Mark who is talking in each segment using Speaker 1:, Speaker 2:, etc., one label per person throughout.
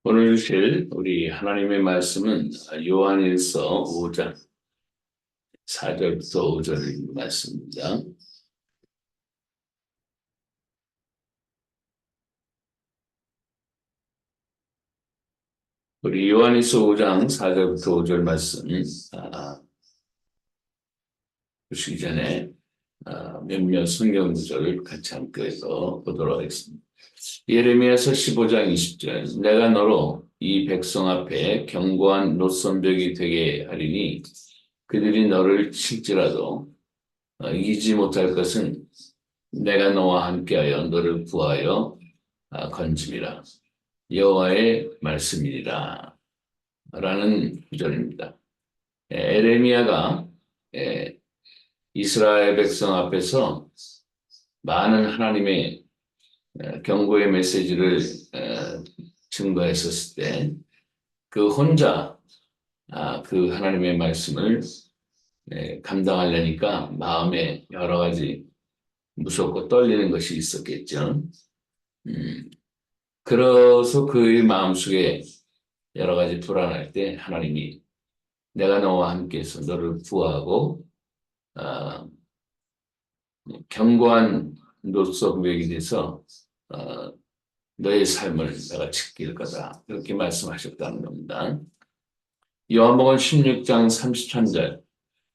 Speaker 1: 오늘 주실 우리 하나님의 말씀은 요한일서 5장 4절부터 5절 말씀입니다. 우리 요한일서 5장 4절부터 5절 말씀 보시기 전에 몇몇 성경 구절을 같이 함께 해서 보도록 하겠습니다. 예레미야서 15장 20절 내가 너로 이 백성 앞에 견고한 노선벽이 되게 하리니 그들이 너를 칠지라도 이기지 못할 것은 내가 너와 함께하여 너를 구하여 건짐이라 여호와의 말씀이니라 라는 구절입니다. 에레미야가 이스라엘 백성 앞에서 많은 하나님의 경고의 메시지를 증거했었을 때 그 혼자 그 하나님의 말씀을 감당하려니까 마음에 여러 가지 무섭고 떨리는 것이 있었겠죠. 그래서 그의 마음속에 여러 가지 불안할 때 하나님이 내가 너와 함께해서 너를 구하고 견고한 노선벽이 돼서 너의 삶을 내가 지킬 거다. 그렇게 말씀하셨다는 겁니다. 요한복음 16장 33절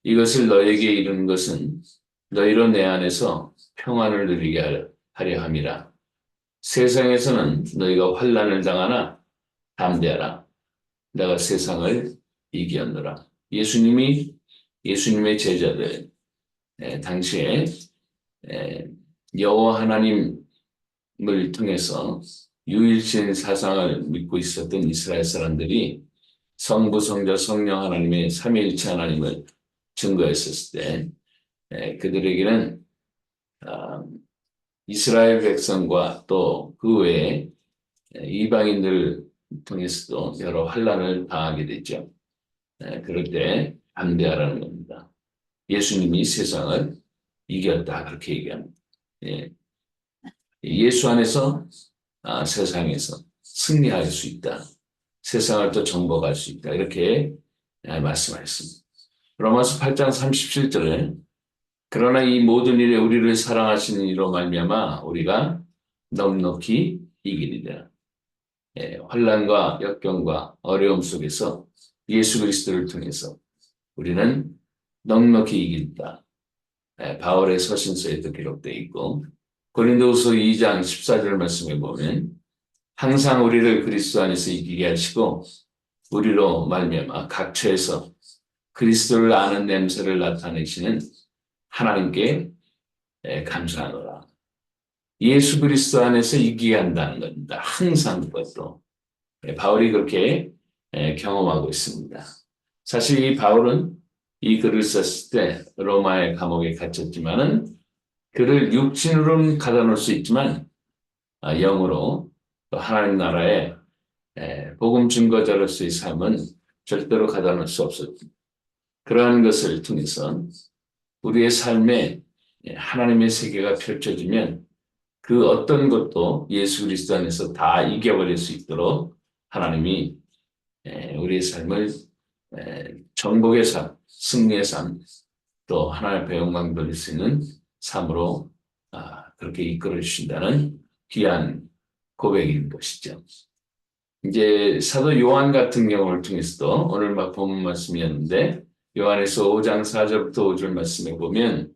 Speaker 1: 이것을 너에게 이루는 것은 너희로 내 안에서 평안을 누리게 하려 함이라. 세상에서는 너희가 환난을 당하나 담대하라. 내가 세상을 이겼노라. 예수님의 제자들 당시에 여호와 하나님을 통해서 유일신 사상을 믿고 있었던 이스라엘 사람들이 성부, 성자, 성령 하나님의 삼위일체 하나님을 증거했었을 때 그들에게는 이스라엘 백성과 또 그 외에 이방인들을 통해서도 여러 환난을 당하게 되죠. 그럴 때 담대하라는 겁니다. 예수님이 세상을 이겼다 그렇게 얘기합니다. 예수 안에서 세상에서 승리할 수 있다. 세상을 또 정복할 수 있다. 이렇게 말씀하셨습니다. 로마서 8장 37절에 그러나 이 모든 일에 우리를 사랑하시는 이로 말미암아 우리가 넉넉히 이기리라. 환난과 역경과 어려움 속에서 예수 그리스도를 통해서 우리는 넉넉히 이긴다. 바울의 서신서에도 기록되어 있고 고린도후서 2장 14절 말씀에 보면 항상 우리를 그리스도 안에서 이기게 하시고 우리로 말미암아 각처에서 그리스도를 아는 냄새를 나타내시는 하나님께 감사하노라. 예수 그리스도 안에서 이기게 한다는 겁니다. 항상 그것도. 바울이 그렇게 경험하고 있습니다. 사실 이 바울은 이 글을 썼을 때 로마의 감옥에 갇혔지만은 그를 육신으로는 가둬놓을 수 있지만 영으로 또 하나님 나라의 복음 증거자로서의 삶은 절대로 가둬놓을 수 없었죠. 그러한 것을 통해서 우리의 삶에 하나님의 세계가 펼쳐지면 그 어떤 것도 예수 그리스도 안에서 다 이겨버릴 수 있도록 하나님이 우리의 삶을 정복의 삶, 승리의 삶, 또 하나님 앞에 영광 돌릴 수 있는 삶으로 그렇게 이끌어 주신다는 귀한 고백인 것이죠. 이제 사도 요한 같은 경우를 통해서도 오늘 본 말씀이었는데 요한에서 5장 4절부터 5절 말씀에 보면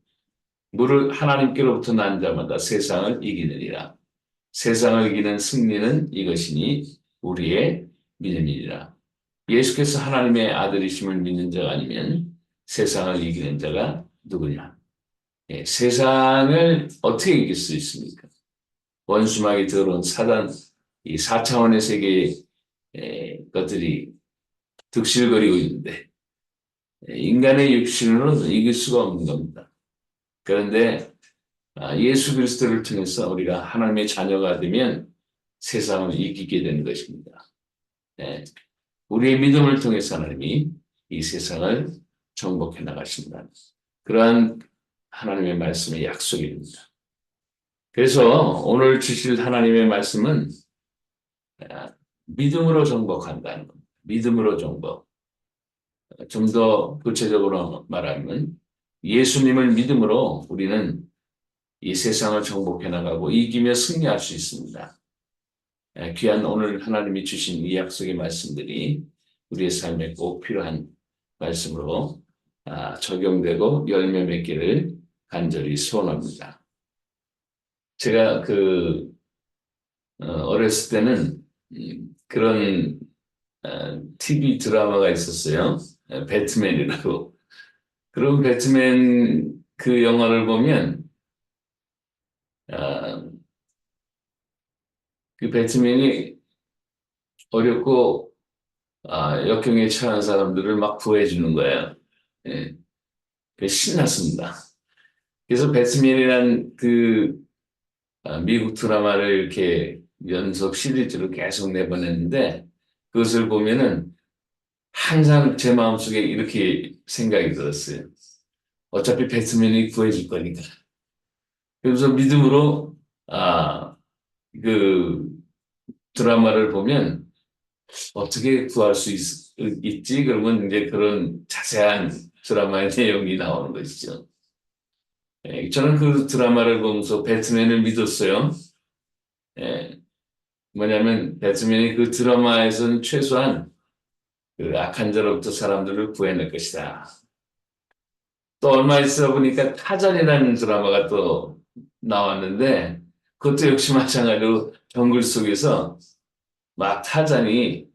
Speaker 1: 무릇 하나님께로부터 난 자마다 세상을 이기느니라. 세상을 이기는 승리는 이것이니 우리의 믿음이니라. 예수께서 하나님의 아들이심을 믿는 자가 아니면 세상을 이기는 자가 누구냐? 세상을 어떻게 이길 수 있습니까? 원수막이 들어온 사단, 이 4차원의 세계의 것들이 득실거리고 있는데 인간의 육신으로는 이길 수가 없는 겁니다. 그런데 예수 그리스도를 통해서 우리가 하나님의 자녀가 되면 세상을 이기게 되는 것입니다. 우리의 믿음을 통해서 하나님이 이 세상을 정복해 나가신다. 그러한 하나님의 말씀의 약속입니다. 그래서 오늘 주실 하나님의 말씀은 믿음으로 정복한다는 겁니다. 믿음으로 정복. 좀 더 구체적으로 말하면 예수님을 믿음으로 우리는 이 세상을 정복해 나가고 이기며 승리할 수 있습니다. 귀한 오늘 하나님이 주신 이 약속의 말씀들이 우리의 삶에 꼭 필요한 말씀으로 적용되고 열매 맺기를 간절히 소원합니다. 제가 어렸을 때는 그런 TV 드라마가 있었어요. 배트맨이라고. 그런 배트맨 그 영화를 보면 아, 그 배트맨이 어렵고 역경에 처한 사람들을 막 구해주는 거예요. 예, 신났습니다. 그래서 배트맨이란 미국 드라마를 이렇게 연속 시리즈로 계속 내보냈는데 그것을 보면은 항상 제 마음속에 이렇게 생각이 들었어요. 어차피 배트맨이 구해줄 거니까. 그래서 믿음으로 그 드라마를 보면 어떻게 구할 수 있지? 그러면 이제 그런 자세한 드라마의 내용이 나오는 것이죠. 저는 그 드라마를 보면서 배트맨을 믿었어요. 예, 뭐냐면 배트맨이 그 드라마에서는 최소한 그 악한 자로부터 사람들을 구해낼 것이다. 또 얼마 있어 보니까 타잔이라는 드라마가 또 나왔는데 그것도 역시 마찬가지로 정글 속에서 막 타잔이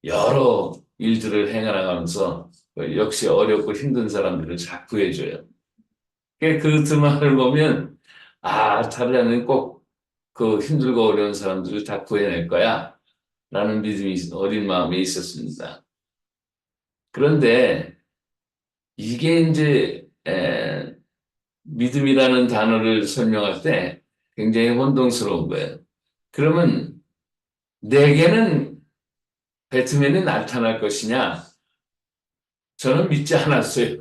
Speaker 1: 여러 일들을 행해나가면서 역시 어렵고 힘든 사람들을 잘 구해줘요. 그 드라마를 보면 타잔은 꼭 그 힘들고 어려운 사람들을 다 구해낼 거야 라는 믿음이 어린 마음에 있었습니다. 그런데 이게 이제 믿음이라는 단어를 설명할 때 굉장히 혼동스러운 거예요. 그러면 내게는 배트맨이 나타날 것이냐? 저는 믿지 않았어요.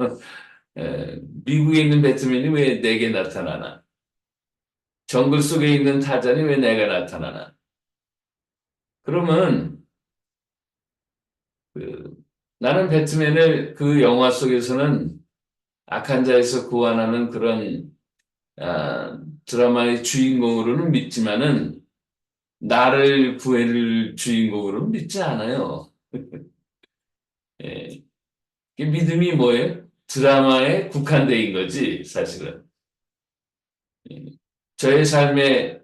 Speaker 1: 미국에 있는 배트맨이 왜 내게 나타나나? 정글 속에 있는 타잔이 왜 내게 나타나나? 그러면 그, 나는 배트맨을 그 영화 속에서는 악한 자에서 구원하는 그런 드라마의 주인공으로는 믿지만은 나를 구해줄 주인공으로는 믿지 않아요. 예. 믿음이 뭐예요? 드라마에 국한되어 있는 거지, 사실은. 예. 저의 삶에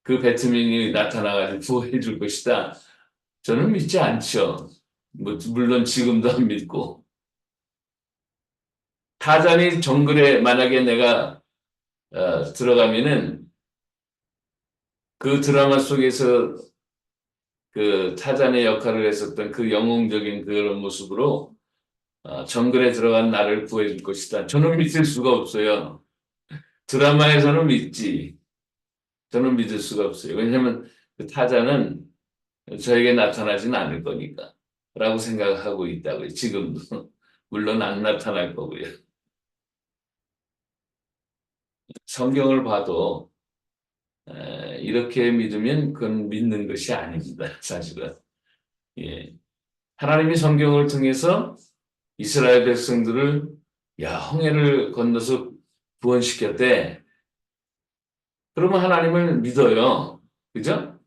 Speaker 1: 그 배트맨이 나타나가지고 구해줄 것이다. 저는 믿지 않죠. 물론 지금도 안 믿고. 타잔이 정글에 만약에 내가 들어가면은 그 드라마 속에서 그 타잔의 역할을 했었던 그 영웅적인 그런 모습으로 정글에 들어간 나를 구해줄 것이다. 저는 믿을 수가 없어요. 드라마에서는 믿지. 저는 믿을 수가 없어요. 왜냐하면 그 타자는 저에게 나타나지는 않을 거니까. 라고 생각하고 있다고요. 지금도. 물론 안 나타날 거고요. 성경을 봐도 이렇게 믿으면 그건 믿는 것이 아닙니다. 사실은. 예. 하나님이 성경을 통해서 이스라엘 백성들을 홍해를 건너서 구원시켰대. 그러면 하나님을 믿어요. 그죠?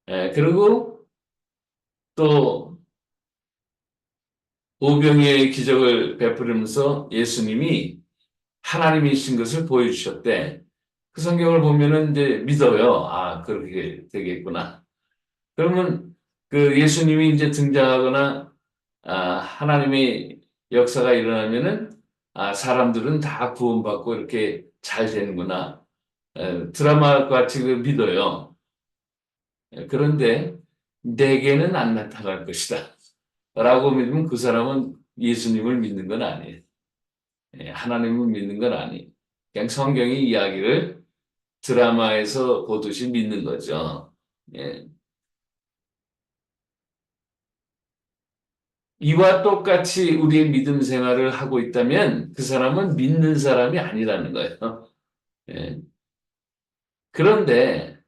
Speaker 1: 그리고 또 오병이의 기적을 베풀으면서 예수님이 하나님이신 것을 보여주셨대. 그 성경을 보면은 이제 믿어요. 그렇게 되겠구나. 그러면 그 예수님이 이제 등장하거나 하나님의 역사가 일어나면은 사람들은 다 구원받고 이렇게 잘 되는구나. 드라마 같이 믿어요. 그런데 내게는 안 나타날 것이다. 라고 믿으면 그 사람은 예수님을 믿는 건 아니에요. 하나님을 믿는 건 아니에요. 그냥 성경의 이야기를 드라마에서 보듯이 믿는 거죠. 예. 이와 똑같이 우리의 믿음 생활을 하고 있다면 그 사람은 믿는 사람이 아니라는 거예요. 예. 그런데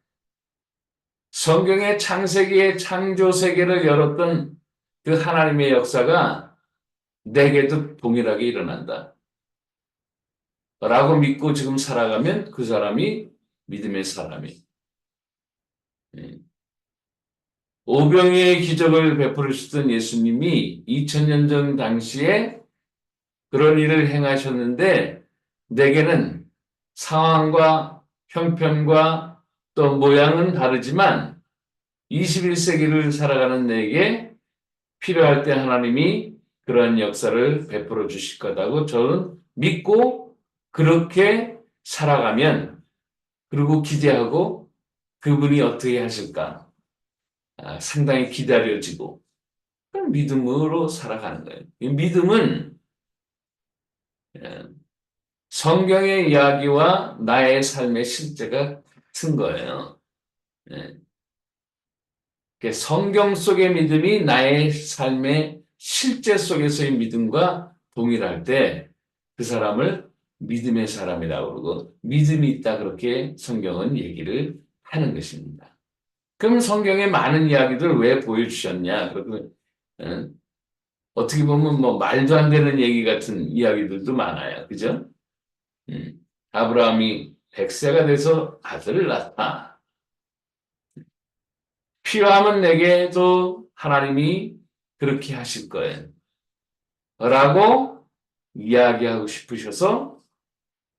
Speaker 1: 성경의 창세기의 창조 세계를 열었던 그 하나님의 역사가 내게도 동일하게 일어난다. 라고 믿고 지금 살아가면 그 사람이 믿음의 사람이. 예. 오병이의 기적을 베풀으셨던 예수님이 2000년 전 당시에 그런 일을 행하셨는데 내게는 상황과 형편과 또 모양은 다르지만 21세기를 살아가는 내게 필요할 때 하나님이 그런 역사를 베풀어 주실 거다고 저는 믿고 그렇게 살아가면 그리고 기대하고 그분이 어떻게 하실까 상당히 기다려지고 믿음으로 살아가는 거예요. 이 믿음은 성경의 이야기와 나의 삶의 실제가 같은 거예요. 성경 속의 믿음이 나의 삶의 실제 속에서의 믿음과 동일할 때 그 사람을 믿음의 사람이라고 그러고 믿음이 있다 그렇게 성경은 얘기를 하는 것입니다. 그럼 성경의 많은 이야기들 왜 보여주셨냐? 그리고 어떻게 보면 뭐 말도 안 되는 얘기 같은 이야기들도 많아요. 그죠? 아브라함이 100세가 돼서 아들을 낳았다. 필요하면 내게도 하나님이 그렇게 하실 거예요. 라고 이야기하고 싶으셔서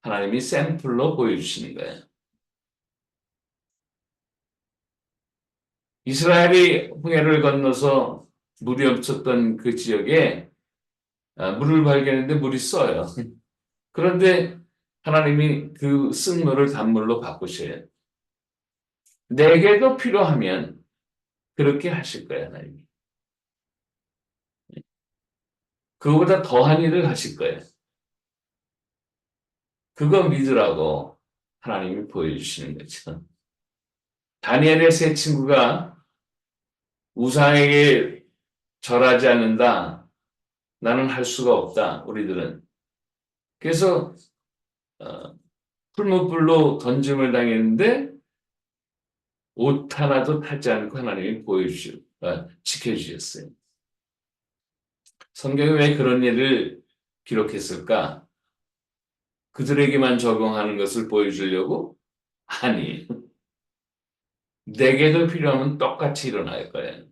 Speaker 1: 하나님이 샘플로 보여주시는 거예요. 이스라엘이 홍해를 건너서 물이 없었던 그 지역에 물을 발견했는데 물이 써요. 그런데 하나님이 그 쓴 물을 단물로 바꾸셔요. 내게도 필요하면 그렇게 하실 거예요, 하나님이. 그거보다 더한 일을 하실 거예요. 그거 믿으라고 하나님이 보여주시는 거죠. 다니엘의 세 친구가 우상에게 절하지 않는다. 나는 할 수가 없다. 우리들은. 그래서 풀무불로 던짐을 당했는데 옷 하나도 타지 않고 하나님이 지켜주셨어요. 성경이 왜 그런 일을 기록했을까? 그들에게만 적용하는 것을 보여주려고? 아니, 내게도 필요하면 똑같이 일어날 거예요.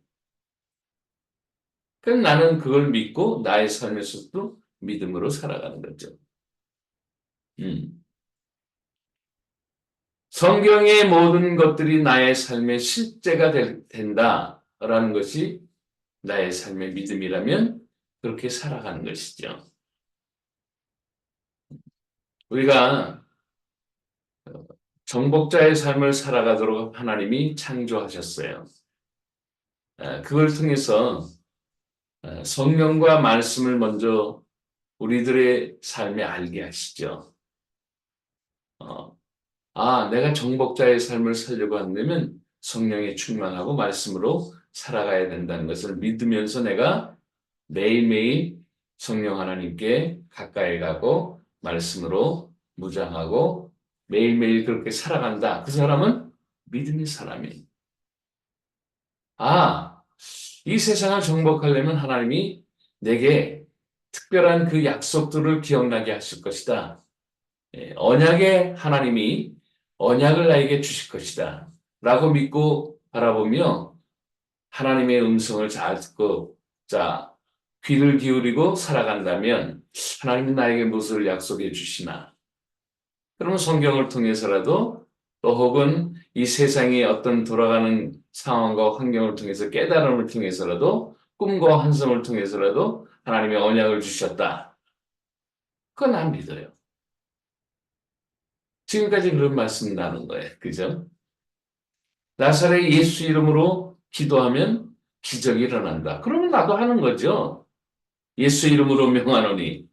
Speaker 1: 그럼 나는 그걸 믿고 나의 삶에서도 믿음으로 살아가는 거죠. 성경의 모든 것들이 나의 삶의 실제가 된다라는 것이 나의 삶의 믿음이라면 그렇게 살아가는 것이죠. 우리가 정복자의 삶을 살아가도록 하나님이 창조하셨어요. 그걸 통해서 성령과 말씀을 먼저 우리들의 삶에 알게 하시죠. 내가 정복자의 삶을 살려고 한다면 성령에 충만하고 말씀으로 살아가야 된다는 것을 믿으면서 내가 매일매일 성령 하나님께 가까이 가고 말씀으로 무장하고 매일매일 그렇게 살아간다. 그 사람은 믿음의 사람이에요. 이 세상을 정복하려면 하나님이 내게 특별한 그 약속들을 기억나게 하실 것이다. 언약의 하나님이 언약을 나에게 주실 것이다. 라고 믿고 바라보며 하나님의 음성을 잘 듣고 귀를 기울이고 살아간다면 하나님이 나에게 무엇을 약속해 주시나? 그러면 성경을 통해서라도 또 혹은 이 세상의 어떤 돌아가는 상황과 환경을 통해서 깨달음을 통해서라도 꿈과 환상을 통해서라도 하나님의 언약을 주셨다. 그건 난 믿어요. 지금까지 그런 말씀 나눈 거예요. 그죠? 나사렛 예수 이름으로 기도하면 기적이 일어난다. 그러면 나도 하는 거죠. 예수 이름으로 명하노니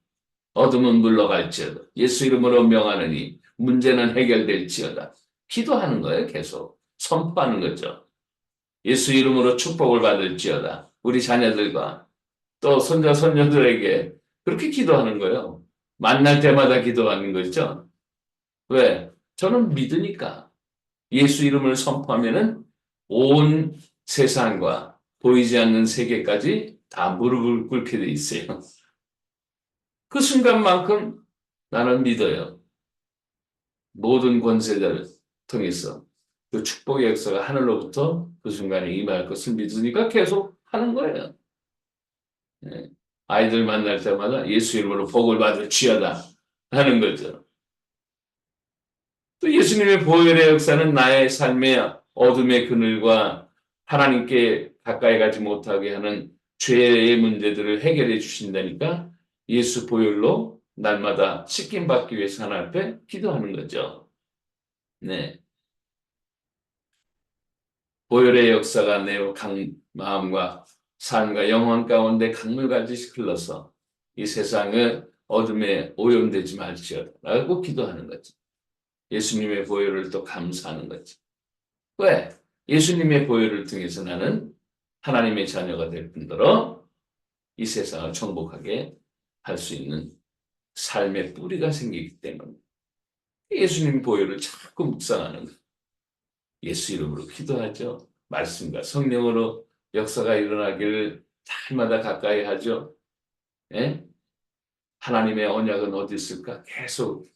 Speaker 1: 어둠은 물러갈지어다. 예수 이름으로 명하노니 문제는 해결될지어다. 기도하는 거예요. 계속. 선포하는 거죠. 예수 이름으로 축복을 받을지어다. 우리 자녀들과 또 손자 손녀들에게 그렇게 기도하는 거예요. 만날 때마다 기도하는 거죠. 왜? 저는 믿으니까. 예수 이름을 선포하면은 온 세상과 보이지 않는 세계까지 다 무릎을 꿇게 돼 있어요. 그 순간만큼 나는 믿어요. 모든 권세자를 통해서 그 축복의 역사가 하늘로부터 그 순간에 임할 것을 믿으니까 계속 하는 거예요. 예. 아이들 만날 때마다 예수 이름으로 복을 받을 취하다 하는 거죠. 또 예수님의 보혈의 역사는 나의 삶의 어둠의 그늘과 하나님께 가까이 가지 못하게 하는 죄의 문제들을 해결해 주신다니까 예수 보혈로 날마다 씻김 받기 위해서 하나님 앞에 기도하는 거죠. 네. 보혈의 역사가 내 마음과 삶과 영혼 가운데 강물같이 흘러서 이 세상을 어둠에 오염되지 말지어다라고 기도하는 거죠. 예수님의 보혈을 또 감사하는 거죠. 왜? 예수님의 보혈을 통해서 나는 하나님의 자녀가 될 뿐더러 이 세상을 정복하게 할 수 있는 삶의 뿌리가 생기기 때문에 예수님 보혈을 자꾸 묵상하는 거예요. 예수 이름으로 기도하죠. 말씀과 성령으로 역사가 일어나기를 날마다 가까이 하죠. 예? 하나님의 언약은 어디 있을까? 계속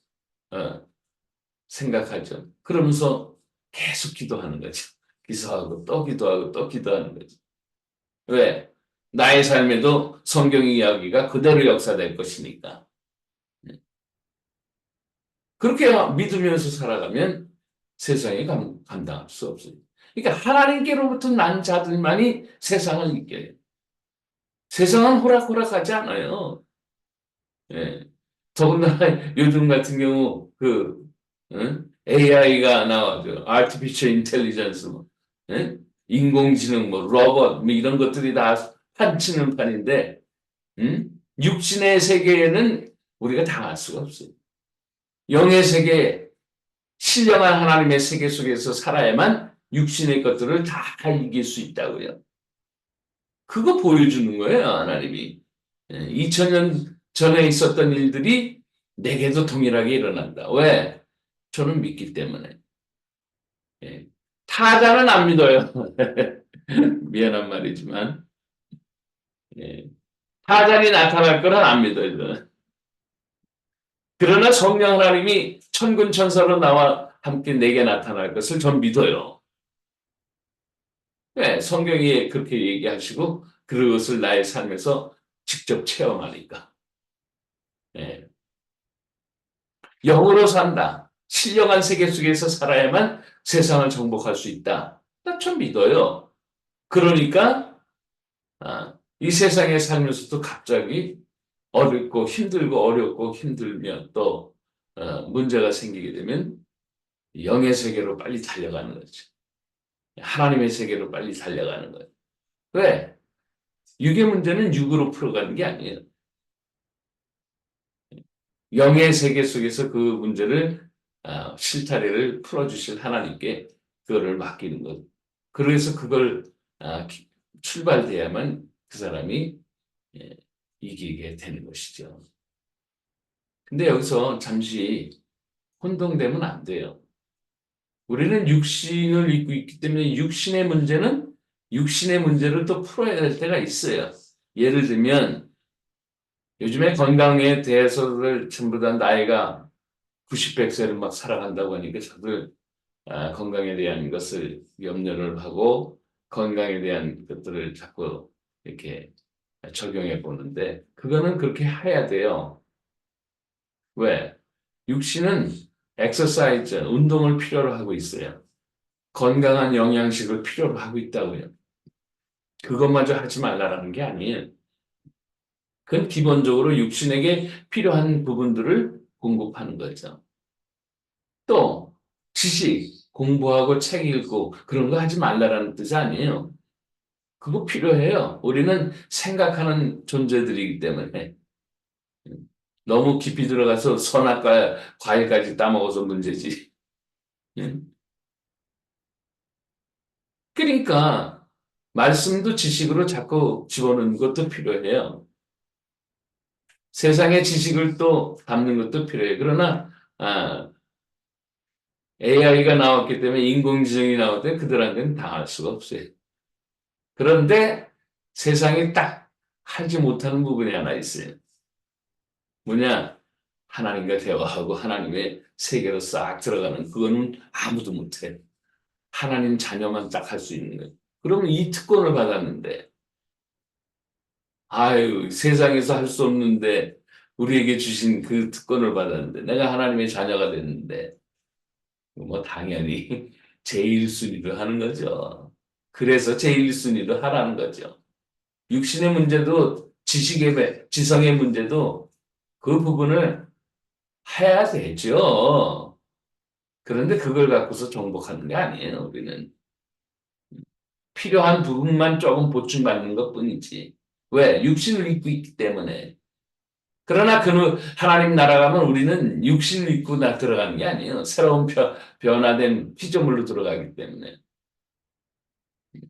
Speaker 1: 생각하죠. 그러면서 계속 기도하는 거죠. 기도하고 또 기도하고 또 기도하는 거죠. 왜? 나의 삶에도 성경 이야기가 그대로 역사될 것이니까. 그렇게 믿으면서 살아가면 세상에 감당할 수 없어요. 그러니까 하나님께로부터 난 자들만이 세상을 이겨요. 세상은 호락호락하지 않아요. 예. 더군다나 요즘 같은 경우 AI가 나와죠. Artificial Intelligence, 뭐, 예? 인공지능, 뭐 로봇, 뭐 이런 것들이 다 판치는 판인데, 육신의 세계에는 우리가 당할 수가 없어요. 영의 세계, 신령한 하나님의 세계 속에서 살아야만 육신의 것들을 다 이길 수 있다고요. 그거 보여주는 거예요, 하나님이. 2000년 전에 있었던 일들이 내게도 동일하게 일어난다. 왜? 저는 믿기 때문에. 예. 타자는 안 믿어요. 미안한 말이지만. 예. 타잔이 나타날 거는 안 믿어요. 그러나 성령 하나님이 천군 천사로 나와 함께 내게 나타날 것을 전 믿어요. 네, 성경이 그렇게 얘기하시고 그것을 나의 삶에서 직접 체험하니까. 네. 영으로 산다. 신령한 세계 속에서 살아야만 세상을 정복할 수 있다. 나 좀 믿어요. 그러니까 이 세상에 살면서도 갑자기 어렵고 힘들면 또 문제가 생기게 되면 영의 세계로 빨리 달려가는 거죠. 하나님의 세계로 빨리 달려가는 거예요. 왜? 육의 문제는 육으로 풀어가는 게 아니에요. 영의 세계 속에서 그 문제를 실타래를 풀어주실 하나님께 그거를 맡기는 것. 그래서 그걸 출발돼야만 그 사람이 예, 이기게 되는 것이죠. 근데 여기서 잠시 혼동되면 안 돼요. 우리는 육신을 입고 있기 때문에 육신의 문제를 또 풀어야 될 때가 있어요. 예를 들면 요즘에 건강에 대해서를 전부 다 나이가 90, 100세를 막 살아간다고 하니까 저들 건강에 대한 것을 염려를 하고 건강에 대한 것들을 자꾸 이렇게 적용해 보는데 그거는 그렇게 해야 돼요. 왜? 육신은 엑서사이즈, 운동을 필요로 하고 있어요. 건강한 영양식을 필요로 하고 있다고요. 그것마저 하지 말라라는 게 아니에요. 그건 기본적으로 육신에게 필요한 부분들을 공급하는 거죠. 또 지식, 공부하고 책 읽고 그런 거 하지 말라라는 뜻이 아니에요. 그거 필요해요. 우리는 생각하는 존재들이기 때문에 너무 깊이 들어가서 선악과 과일까지 따먹어서 문제지. 그러니까 말씀도 지식으로 자꾸 집어넣는 것도 필요해요. 세상의 지식을 또 담는 것도 필요해요. 그러나 AI가 나왔기 때문에 인공지능이 나올 때 그들한테는 당할 수가 없어요. 그런데 세상이 딱 하지 못하는 부분이 하나 있어요. 뭐냐? 하나님과 대화하고 하나님의 세계로 싹 들어가는 그거는 아무도 못해. 하나님 자녀만 딱 할 수 있는 거예요. 그러면 이 특권을 받았는데, 아유, 세상에서 할 수 없는데, 우리에게 주신 그 특권을 받았는데, 내가 하나님의 자녀가 됐는데, 뭐, 당연히 제1순위로 하는 거죠. 그래서 제1순위로 하라는 거죠. 육신의 문제도, 지성의 문제도 그 부분을 해야 되죠. 그런데 그걸 갖고서 정복하는 게 아니에요, 우리는. 필요한 부분만 조금 보충받는 것 뿐이지. 왜? 육신을 입고 있기 때문에. 그러나 하나님 나라 가면 우리는 육신을 입고 들어가는 게 아니에요. 새로운 변화된 피조물로 들어가기 때문에.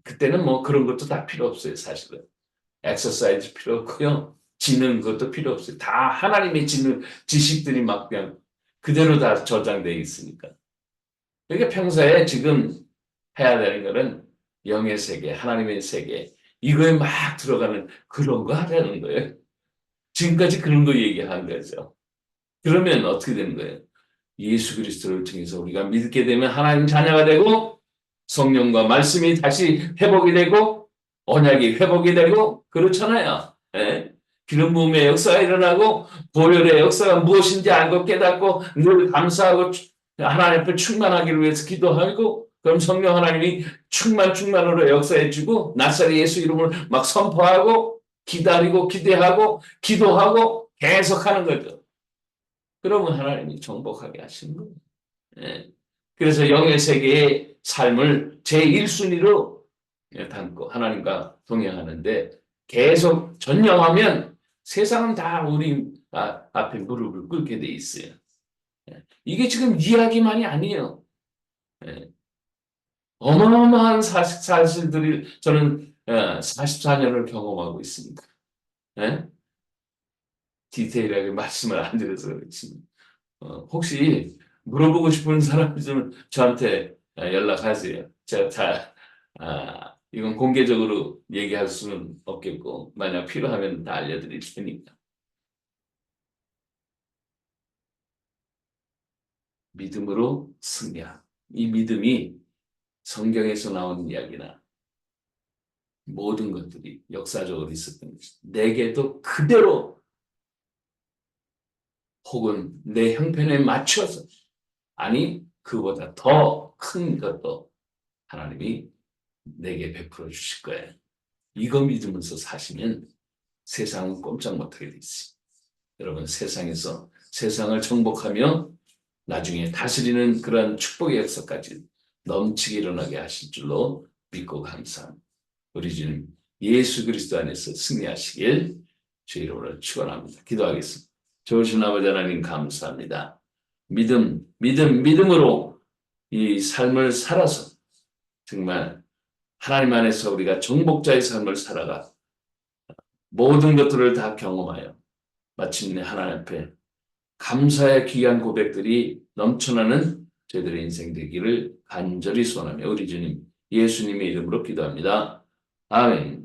Speaker 1: 그때는 뭐 그런 것도 다 필요 없어요, 사실은. 엑서사이즈 필요 없고요. 지능 것도 필요 없어요. 다 하나님의 지식들이 막 그냥 그대로 다 저장되어 있으니까. 그러니까 평소에 지금 해야 되는 거는 영의 세계, 하나님의 세계, 이거에 막 들어가는 그런 거 하라는 거예요. 지금까지 그런 거 얘기한 거죠. 그러면 어떻게 되는 거예요? 예수 그리스도를 통해서 우리가 믿게 되면 하나님 자녀가 되고 성령과 말씀이 다시 회복이 되고 언약이 회복이 되고 그렇잖아요. 예? 기름 부음의 역사가 일어나고 보혈의 역사가 무엇인지 알고 깨닫고 늘 감사하고 하나님 앞에 충만하기를 위해서 기도하고 그럼 성령 하나님이 충만으로 역사해 주고 나사렛 예수 이름을 막 선포하고 기다리고 기대하고 기도하고 계속하는 거죠. 그러면 하나님이 정복하게 하시는 거예요. 예. 그래서 영의 세계의 삶을 제1순위로 담고 하나님과 동행하는데 계속 전념하면 세상은 다 우리 앞에 무릎을 꿇게 돼 있어요. 예. 이게 지금 이야기만이 아니에요. 예. 어마어마한 사실들이 저는 44년을 경험하고 있습니다. 예? 디테일하게 말씀을 안 드려서 그렇지. 혹시 물어보고 싶은 사람 있으면 저한테 연락하세요. 제가 이건 공개적으로 얘기할 수는 없겠고, 만약 필요하면 다 알려드릴 테니까. 믿음으로 승리하. 이 믿음이 성경에서 나오는 이야기나 모든 것들이 역사적으로 있었던 것이 내게도 그대로 혹은 내 형편에 맞춰서 아니 그보다 더 큰 것도 하나님이 내게 베풀어 주실 거예요. 이거 믿으면서 사시면 세상은 꼼짝 못하게 돼 있어요. 여러분 세상에서 세상을 정복하며 나중에 다스리는 그런 축복의 역사까지 넘치게 일어나게 하실 줄로 믿고 감사합니다. 우리 주님 예수 그리스도 안에서 승리하시길 주 이름으로 축원합니다. 기도하겠습니다. 좋으신 아버지 하나님 감사합니다. 믿음으로 이 삶을 살아서 정말 하나님 안에서 우리가 정복자의 삶을 살아가 모든 것들을 다 경험하여 마침내 하나님 앞에 감사의 귀한 고백들이 넘쳐나는 저희들의 인생 되기를 간절히 소원하며 우리 주님 예수님의 이름으로 기도합니다. 아멘.